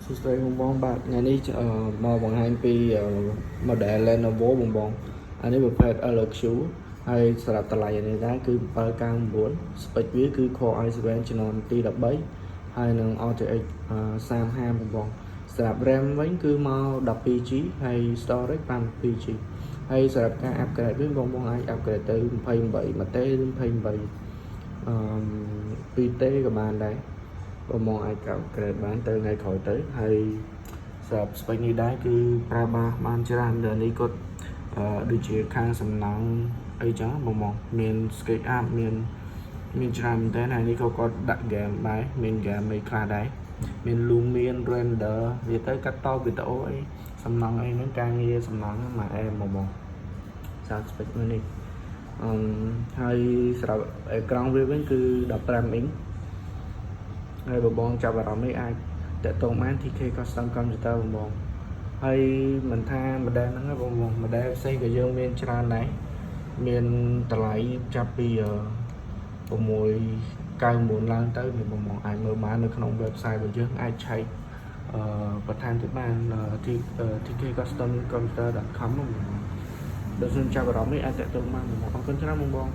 សួស្តីបងបងបាទថ្ងៃនេះមកបង្ហាញពី model Lenovo បងបងអានេះប្រភេទ LQ ហើយសម្រាប់តម្លៃនេះដែរគឺ799 spec វាគឺ Core i7 ជំនាន់ទី13ហើយនឹង RTX 3050បងបងសម្រាប់ RAM វិញគឺមក 12GB ហើយ storage 512GB ហើយសម្រាប់ការ upgrade វិញបងបងអាច upgrade ទៅ28 MB ឬ28 2T ក៏បានដែរបងបងអាចកោតក្រេតបានទៅថ្ងៃក្រោយទៅហើយសម្រាប់ spec នេះដែរគឺប្រើបានច្រើនដែលនេះគាត់ដូចជាខាងសំណង់អីចឹងបងបងមាន skate up មានច្រើនមែនតើហើយនេះគាត់ដាក់ game ដែរមាន game អីខ្លះដែរមាន Lumion render វាទៅកាត់តវីដេអូអីសំណង់អីហ្នឹងការងារសំណង់មកអែបងបងសារ spec នេះហើយសម្រាប់អេក្រង់វាវិញគឺ15 inch ហើយបងបងចាប់អារម្មណ៍នេះអាចតាក់ទងបាន TK Custom Computer បងបងហើយមិនថា model ហ្នឹងបងបង model ផ្សេងក៏យើងមានច្រើនដែរមានតម្លៃចាប់ពី699ឡើងទៅនេះបងបងអាចមើលបាននៅក្នុង website របស់យើងអាចឆែកបន្ថែមទៀតបាន TK Custom Computer.com បងបងបើសិនចាប់អារម្មណ៍នេះអាចតាក់ទងបានបងបងអរគុណច្រើនបងបង